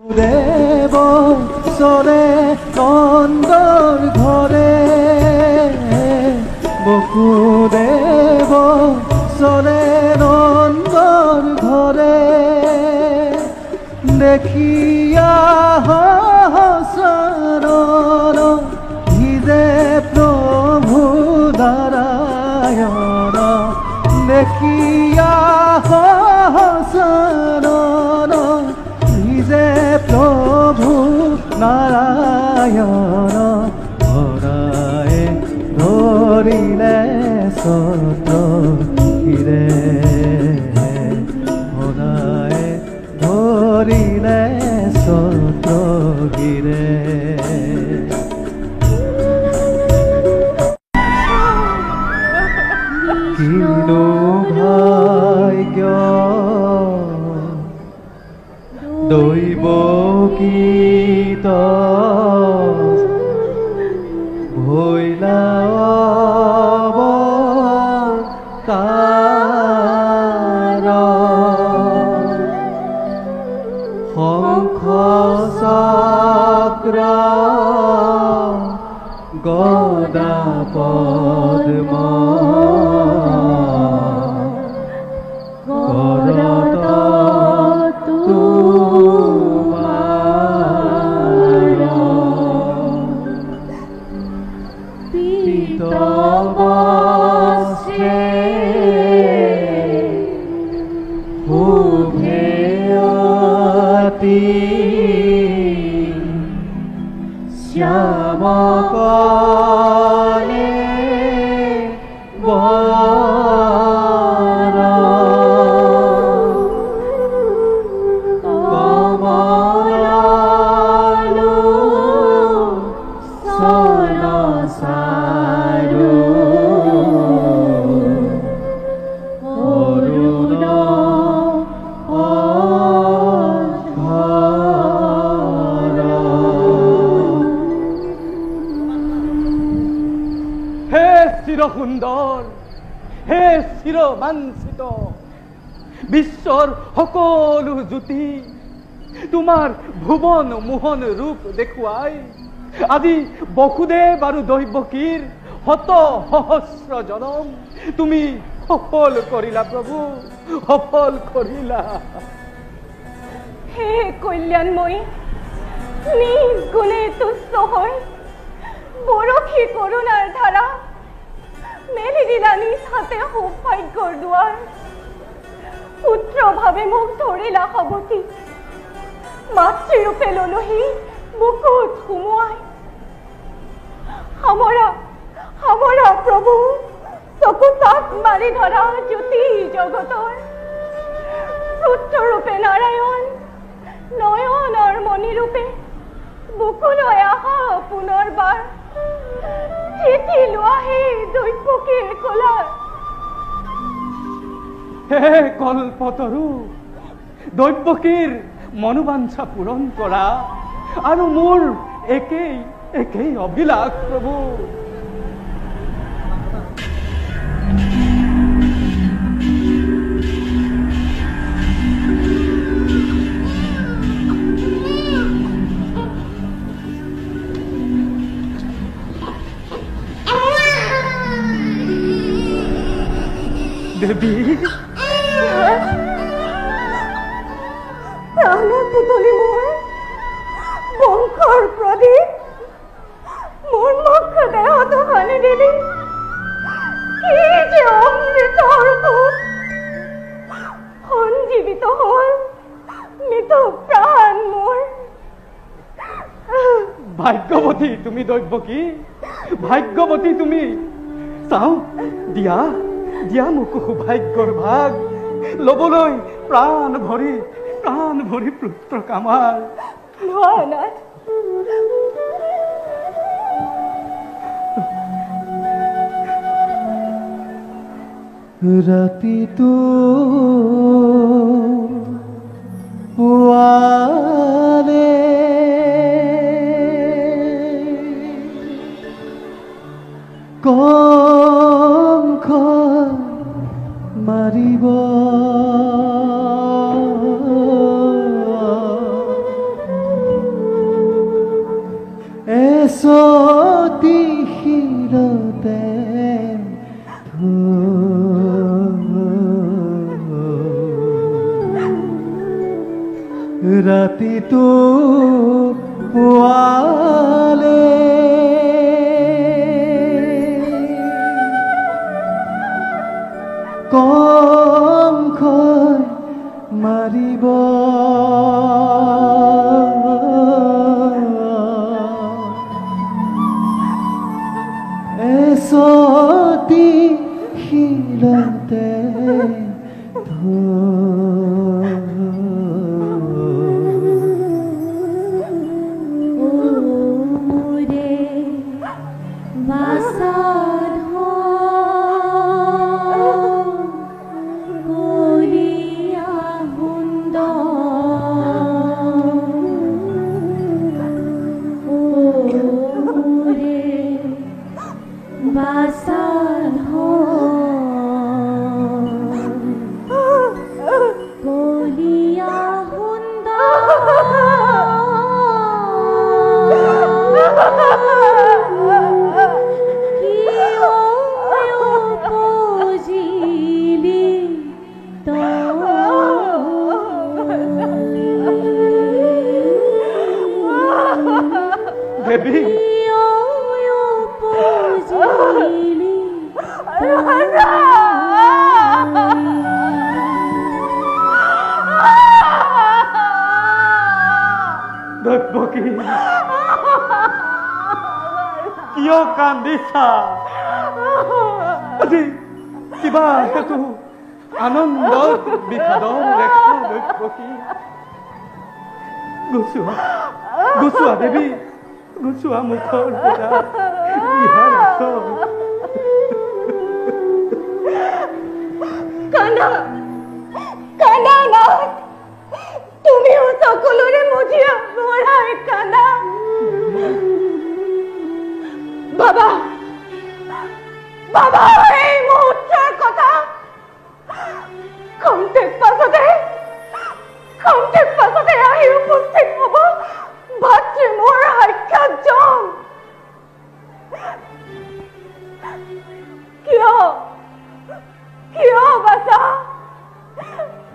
দেব সরে নন্দর ঘরে বসুদেব সরে নন্দর ঘরে দেখিয়া শরণ ভিজে প্রভু নারায়ণ দেখিয়া শরণ ভিজে প্রভু নারায়ণ ধরায় ধরিলে সত্র ঘিরে ধরায় ধরিলে সত্র ঘিরে কিনো ভাগ্য দৈব গীত ভৈলা শঙ্খ চক্র গদা পদ্ম করত তোমার পীত বস্ত্রে শুভেয়তি শ্যাম কলে বর কমলালু সনসারু অরুণ সুন্দর হে চিৰ মাঞ্চিত বিশ্বৰ সকলো জ্যোতি তোমাৰ ভুৱন মোহন ৰূপ দেখুৱাই আজি বসুদেৱ আৰু দৈৱকীৰ শত সহস্ৰ জনম তুমি সফল কৰিলা প্ৰভু সফল কৰিলা হে কল্যাণময়ী নিজ গুণে তুষ্ট হৈ বৰশী কৰুণাৰ ধাৰা মেলি দিলা নিজ হাতে সৌভাগ্যৰ দুৱাৰ পুত্ৰ ভাৱে মোক ধৰিলা সৱতী মাতৃৰূপে ললোহি বুকুত সুমুৱাই সামৰা সামৰা প্ৰভু চকু চাপ মাৰি ধৰা জ্যোতি জগতৰ পুত্ৰৰূপে নাৰায়ণ নয়নৰ মণিৰূপে বুকুলৈ আহা পুনৰবাৰ চিঠি লোৱা হে দৈৱকীৰ কোলাৰ হে কল্পতৰু দৈৱকীৰ মনোবাঞ্ছা পূৰণ কৰা আৰু মোৰ একেই একেই অভিলাষ প্ৰভু দেৱী প্ৰাণৰ পুতলি মোৰ বংশৰ প্ৰদীপ মোৰ মুখ দেহত সানি দিলি কি যে অমৃতৰ সুখ সঞ্জীৱিত হ'ল মৃত প্ৰাণ মোৰ ভাগ্যৱতী তুমি দৈৱকী ভাগ্যৱতী তুমি চাওঁ দিয়া দিয়া মোক সৌভাগ্যৰ ভাগ ল'বলৈ প্ৰাণ ভৰি পুত্ৰ কামাৰ লোৱানাথ ৰাতিটো পুৱাৰে কংখ মাৰিব শিলতে ৰাতিটো পুৱালে কংখই মাৰিব এচতি শিলতে কিয় কান্দিছা? আজি কিবা এটাতো আনন্দ বিষাদৰ ৰেখা দৈৱকী গুচোৱা দেৱী, গুচোৱা মুখৰ পৰা বিহাৰ আচল। কান্দা নাথ, তুমিও সকলোৰে মজিয়া মৰাই কান্দা। বাবা এই মুহূৰ্তৰ কথা খন্তেক পাছতে আহি উপস্থিত হব ভাতৃ মোৰ সাক্ষাৎজন। কিয় বাছা,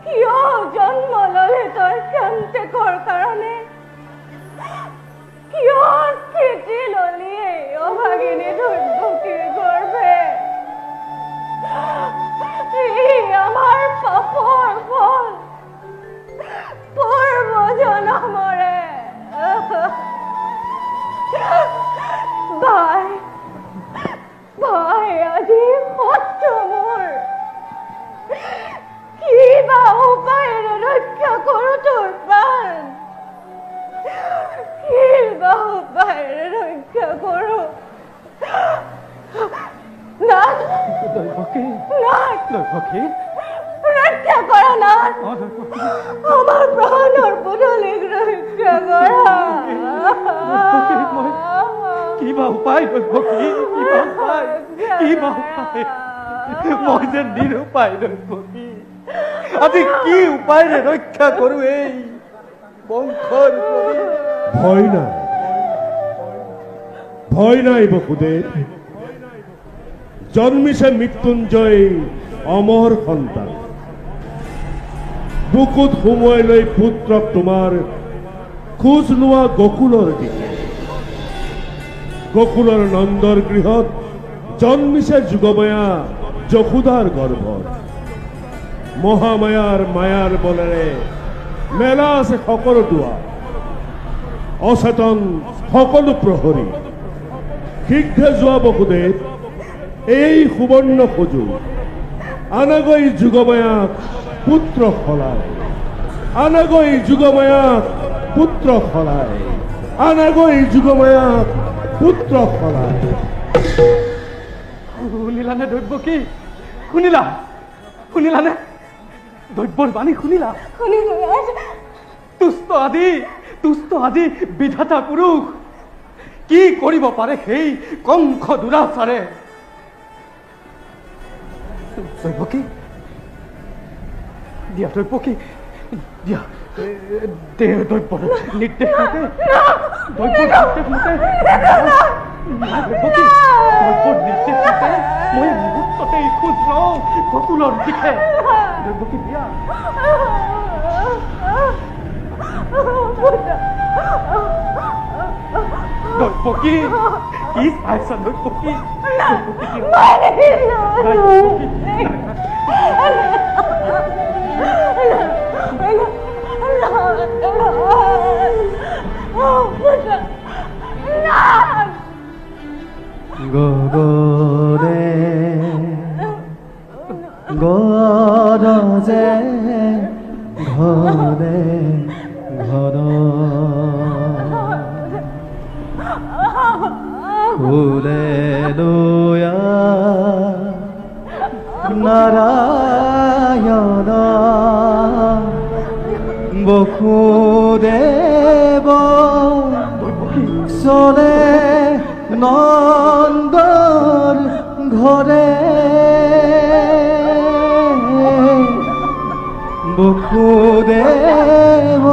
কিয় জন্ম ললে তই খন্তেকৰ কাৰণে? কিয় স্থিতি ললি এই অভাগিনী দৈৱকীৰ গৰ্ভে? আমাৰ পাপৰ ফল পূৰ্ব জনমৰে। ভাই আজি শত্ৰু মোৰ, কিবা উপায়েৰে ৰক্ষা কৰো তোৰ প্ৰাণ, কিবা উপায়েৰে ৰক্ষা কৰো। ৰক্ষা কৰা নাথ, আমাৰ প্ৰাণৰ পুতলিক ৰক্ষা কৰা। কিবা উপায় দৈৱকী, কিবা উপায় মই যে নিৰুপায় দৈৱকী। আজি কি উপায়েৰে ৰক্ষা কৰো এই বংশৰ? ভয় নাই বসুদেৱ, জন্মিছে মৃত্যুঞ্জয় অমৰ সন্তান। বুকুত সুমুৱাই লৈ পুত্ৰক তোমাৰ খোজ লোৱা গকুলৰ দিকে। গকুলৰ নন্দৰ গৃহত জন্মিছে যুগময়া যশোদাৰ গৰ্ভত। মহামায়াৰ মায়াৰ বলেৰে মেলা আছে সকলো দুৱাৰ, অচেতন সকলো প্ৰহৰী। শীঘ্ৰে যোৱা বসুদেৱ, এই সুবৰ্ণ সুযোগ আনাগৈ যুগময়াক পুত্ৰ সলায়, আনাগৈ যুগময়াক পুত্ৰ সলায়, আনাগৈ যুগময়াক পুত্ৰ সলায়। শুনিলানে দৈৱকী? শুনিলানে? দৈৱৰ বাণী শুনিলা? তুষ্ট আদি বিধাতা পুৰুষ কি কৰিব পাৰে সেই কংস দুৰাচাৰে? দৈৱকী দিয়া, দৈৱকী দিয়া, দৈৱৰ নিৰ্দেশ মতে দৈৱকী দৈৱৰ নিৰ্দেশ মতে মই মুহূৰ্ততেই খোজ লওঁ গকুলৰ দিশে। দৈৱকী বিয়া দৈৱকী কি চাইছা দৈৱকী? গগনে গৰজে ঘনে ঘন ফুলে নয়া নাৰায়ণ বসুদেৱ চলে নন্দৰ ঘৰে বসুদেৱ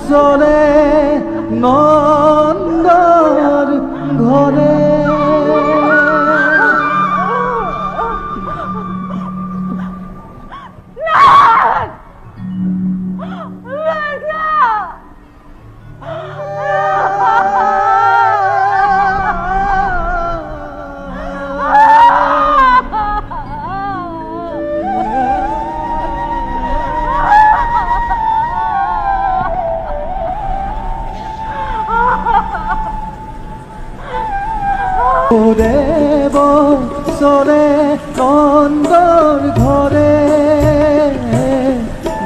চলে নন্দৰ ঘৰে। বসুদেৱ চলে নন্দৰ ঘৰে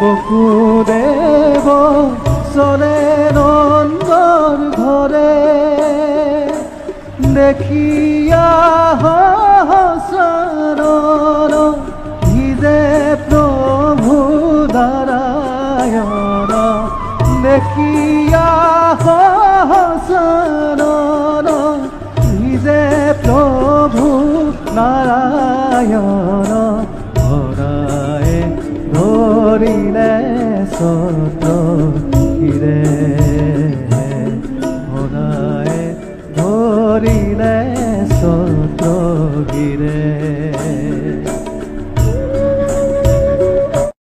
বসুদেৱ চলে নন্দৰ ঘৰে দেখিয়া চৰণ ভিজে প্ৰভু নাৰায়ণ দেখিয়া চৰণ ভিজে প্ৰভু নাৰায়ণ ধৰাই ধৰিলে